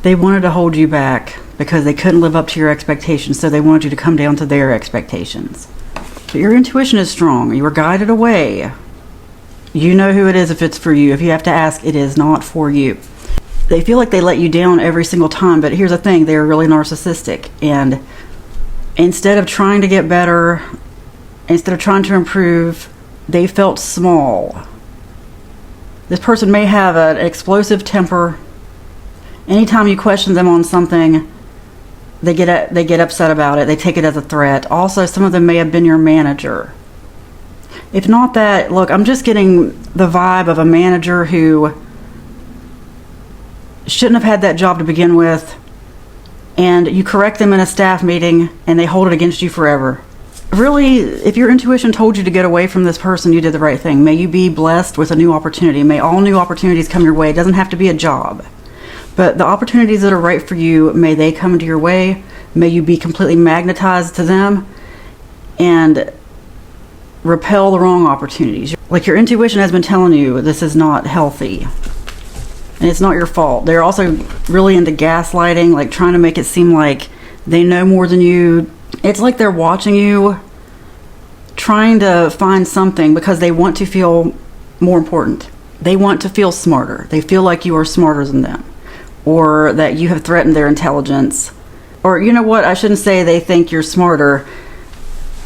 They wanted to hold you back because they couldn't live up to your expectations, so they wanted you to come down to their expectations. But your intuition is strong. You were guided away. You know who it is if it's for you. If you have to ask, it is not for you. They feel like they let you down every single time, but here's the thing, they're really narcissistic. And instead of trying to get better, instead of trying to improve, they felt small. This person may have an explosive temper. Anytime you question them on something, they get upset about it. They take it as a threat. Also, some of them may have been your manager. If not that, look, I'm just getting the vibe of a manager who shouldn't have had that job to begin with, and you correct them in a staff meeting and they hold it against you forever. Really, if your intuition told you to get away from this person, you did the right thing. May you be blessed with a new opportunity. May all new opportunities come your way. It doesn't have to be a job, but the opportunities that are right for you, may they come into your way. May you be completely magnetized to them and repel the wrong opportunities. Like, your intuition has been telling you this is not healthy. And it's not your fault. They're also really into gaslighting, like trying to make it seem like they know more than you. It's like they're watching you, trying to find something because they want to feel more important. They want to feel smarter. They feel like you are smarter than them, or that you have threatened their intelligence. Or, you know what, I shouldn't say they think you're smarter.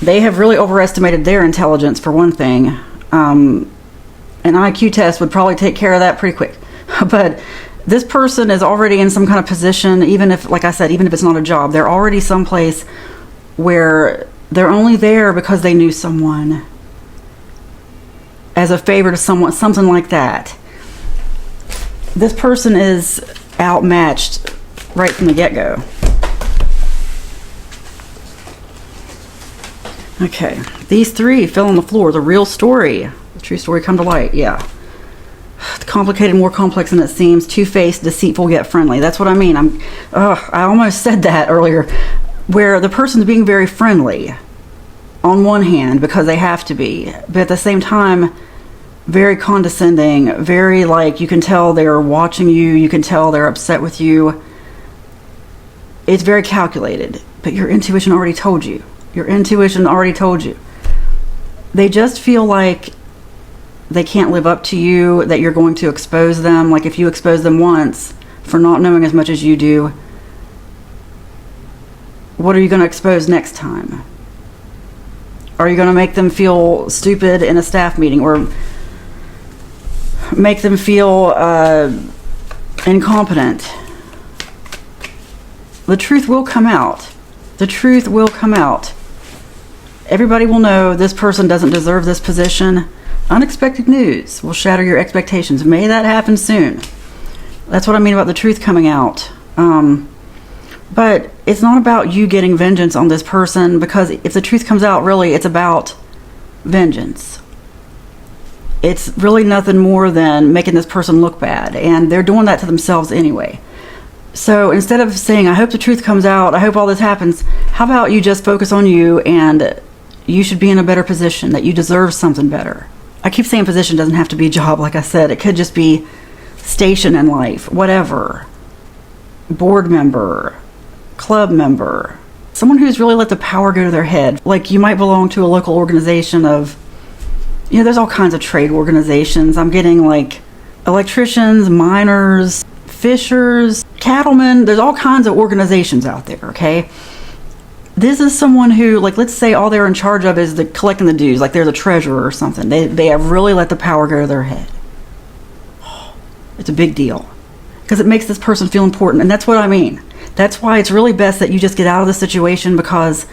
They have really overestimated their intelligence, for one thing. An IQ test would probably take care of that pretty quick. But this person is already in some kind of position, even if, like I said, even if it's not a job, they're already someplace where they're only there because they knew someone, as a favor to someone, something like that. This person is outmatched right from the get-go. Okay, these three fell on the floor. The real story, the true story come to light. Yeah. Complicated, more complex than it seems. Two-faced, deceitful, yet friendly. That's what I mean. I almost said that earlier, where the person's being very friendly on one hand because they have to be, but at the same time very condescending, very, like, you can tell they're watching you, you can tell they're upset with you. It's very calculated, but your intuition already told you. Your intuition already told you. They just feel like they can't live up to you, that you're going to expose them. Like, if you expose them once for not knowing as much as you do, what are you going to expose next time? Are you going to make them feel stupid in a staff meeting, or make them feel incompetent? The truth will come out. The truth will come out. Everybody will know this person doesn't deserve this position. Unexpected news will shatter your expectations. May that happen soon. That's what I mean about the truth coming out. But it's not about you getting vengeance on this person, because if the truth comes out, really, it's about vengeance. It's really nothing more than making this person look bad, and they're doing that to themselves anyway. So instead of saying, I hope the truth comes out, I hope all this happens, how about you just focus on you, and you should be in a better position, that you deserve something better. I keep saying position doesn't have to be a job, like I said. It could just be station in life, whatever. Board member, club member, someone who's really let the power go to their head. Like, you might belong to a local organization of, you know, there's all kinds of trade organizations. I'm getting, like, electricians, miners, fishers, cattlemen. There's all kinds of organizations out there, okay? This is someone who, like, let's say all they're in charge of is collecting the dues, like they're the treasurer or something. They have really let the power go to their head. It's a big deal, because it makes this person feel important, and that's what I mean. That's why it's really best that you just get out of the situation, because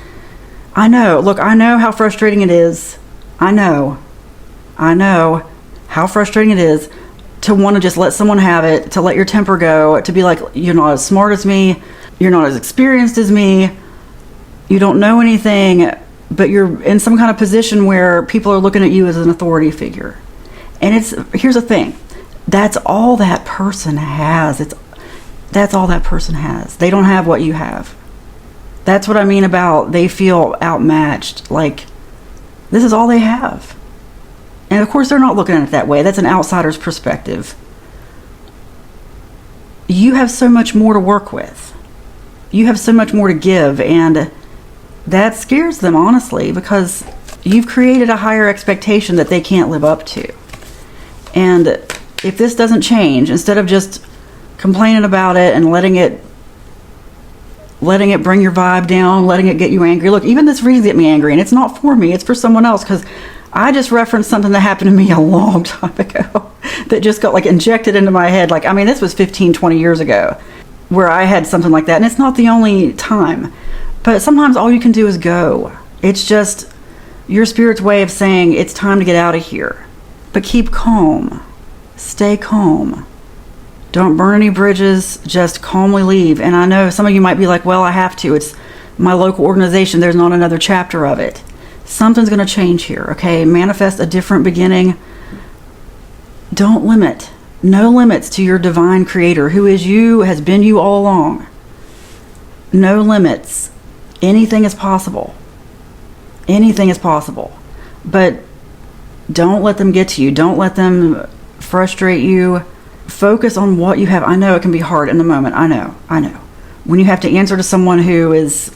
I know how frustrating it is. I know how frustrating it is to want to just let someone have it, to let your temper go, to be like, you're not as smart as me, you're not as experienced as me, you don't know anything, but you're in some kind of position where people are looking at you as an authority figure. And here's the thing, that's all that person has. That's all that person has. They don't have what you have. That's what I mean about they feel outmatched. Like, this is all they have. And of course, they're not looking at it that way. That's an outsider's perspective. you have so much more to work with. You have so much more to give, and that scares them, honestly, because you've created a higher expectation that they can't live up to. And if this doesn't change, instead of just complaining about it and letting it bring your vibe down, letting it get you angry. Look, even this reading get me angry, and it's not for me, it's for someone else, because I just referenced something that happened to me a long time ago that just got like injected into my head. Like, I mean, this was 15, 20 years ago where I had something like that, and it's not the only time. But sometimes all you can do is go. It's just your spirit's way of saying it's time to get out of here. But keep calm. Stay calm. Don't burn any bridges. Just calmly leave. And I know some of you might be like, well, I have to. It's my local organization. There's not another chapter of it. Something's going to change here, okay? Manifest a different beginning. Don't limit. No limits to your divine creator, who is you, has been you all along. No limits. Anything is possible. Anything is possible. But don't let them get to you. Don't let them frustrate you. Focus on what you have. I know it can be hard in the moment. I know. When you have to answer to someone who is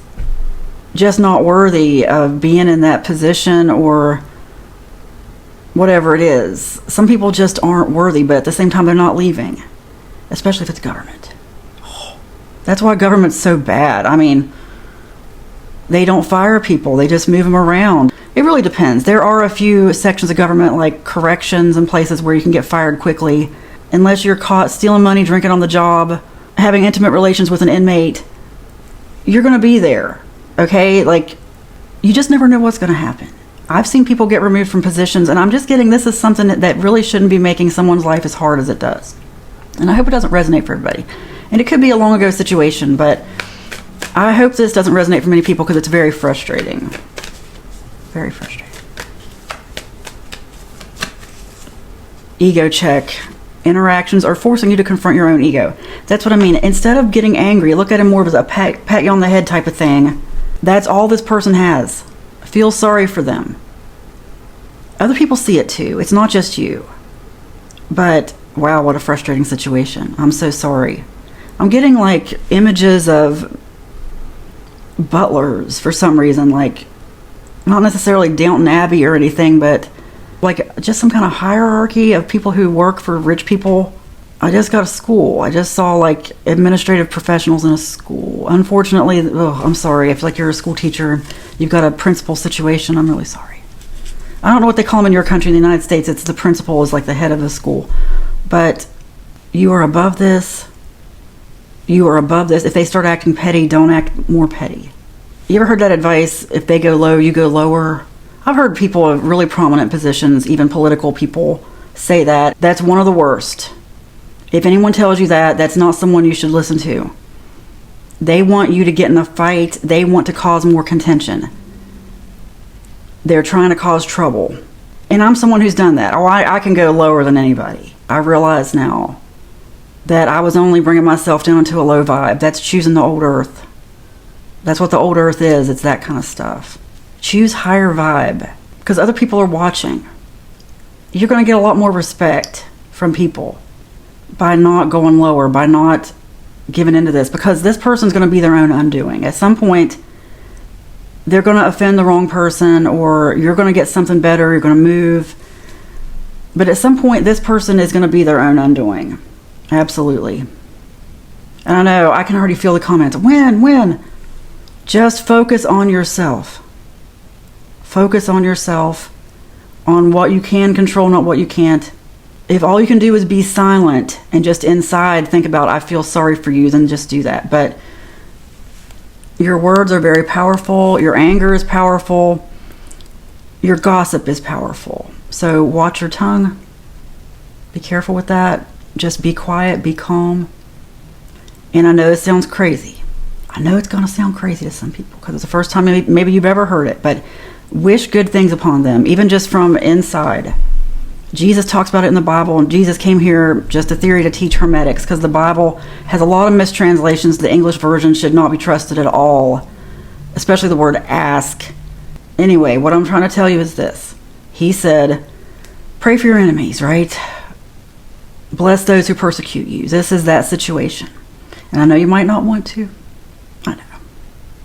just not worthy of being in that position or whatever it is. Some people just aren't worthy, but at the same time, they're not leaving. Especially if it's government. That's why government's so bad. I mean, they don't fire people. They just move them around. It really depends. There are a few sections of government, like corrections and places where you can get fired quickly. Unless you're caught stealing money, drinking on the job, having intimate relations with an inmate, you're going to be there. Okay? Like, you just never know what's going to happen. I've seen people get removed from positions, and I'm just getting this is something that really shouldn't be making someone's life as hard as it does. And I hope it doesn't resonate for everybody. And it could be a long ago situation, but I hope this doesn't resonate for many people because it's very frustrating. Very frustrating. Ego check. Interactions are forcing you to confront your own ego. That's what I mean. Instead of getting angry, look at it more as a pat you on the head type of thing. That's all this person has. Feel sorry for them. Other people see it too. It's not just you. But, wow, what a frustrating situation. I'm so sorry. I'm getting, like, images of butlers for some reason. Like, not necessarily Downton Abbey or anything, but like just some kind of hierarchy of people who work for rich people. I just got a school. I just saw like administrative professionals in a school. Unfortunately, I'm sorry. I feel like you're a school teacher. You've got a principal situation. I'm really sorry. I don't know what they call them in your country. In the United States, it's the principal is like the head of the school. But you are above this. You are above this. If they start acting petty, don't act more petty. You ever heard that advice? If they go low, you go lower. I've heard people in really prominent positions, even political people, say that. That's one of the worst. If anyone tells you that, that's not someone you should listen to. They want you to get in a fight. They want to cause more contention. They're trying to cause trouble. And I'm someone who's done that. Oh, I can go lower than anybody. I realize now that I was only bringing myself down to a low vibe. That's choosing the old earth. That's what the old earth is. It's that kind of stuff. Choose higher vibe because other people are watching. You're going to get a lot more respect from people by not going lower, by not giving into this, because this person's going to be their own undoing. At some point, they're going to offend the wrong person, or you're going to get something better, you're going to move. But at some point, this person is going to be their own undoing. Absolutely. And I know, I can already feel the comments. When? Just focus on yourself. Focus on yourself, on what you can control, not what you can't. If all you can do is be silent and just inside think about, I feel sorry for you, then just do that. But your words are very powerful. Your anger is powerful. Your gossip is powerful. So watch your tongue. Be careful with that. Just be quiet, be calm. And I know it sounds crazy. I know it's going to sound crazy to some people because it's the first time maybe you've ever heard it, but wish good things upon them, even just from inside. Jesus talks about it in the Bible, and Jesus came here, just a theory, to teach hermeneutics, because the Bible has a lot of mistranslations. The English version should not be trusted at all, especially the word ask. Anyway, what I'm trying to tell you is this. He said, pray for your enemies, right? Bless those who persecute you. This is that situation. And I know you might not want to. I know.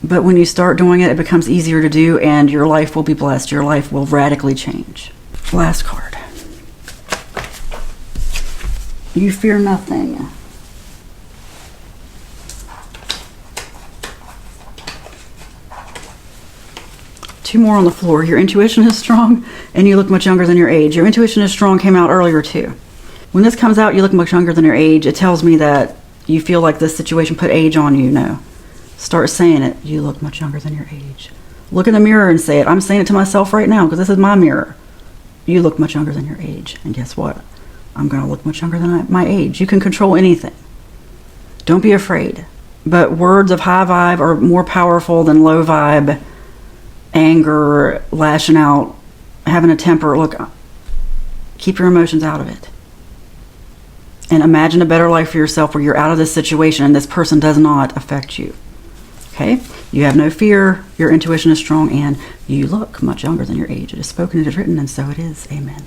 But when you start doing it, it becomes easier to do, and your life will be blessed. Your life will radically change. Last card. You fear nothing. Two more on the floor. Your intuition is strong, and you look much younger than your age. Your intuition is strong came out earlier too. When this comes out, you look much younger than your age. It tells me that you feel like this situation put age on you. No. Start saying it. You look much younger than your age. Look in the mirror and say it. I'm saying it to myself right now because this is my mirror. You look much younger than your age. And guess what? I'm going to look much younger than my age. You can control anything. Don't be afraid. But words of high vibe are more powerful than low vibe, anger, lashing out, having a temper. Look, keep your emotions out of it. And imagine a better life for yourself where you're out of this situation and this person does not affect you. Okay? You have no fear, your intuition is strong, and you look much younger than your age. It is spoken, it is written, and so it is. Amen.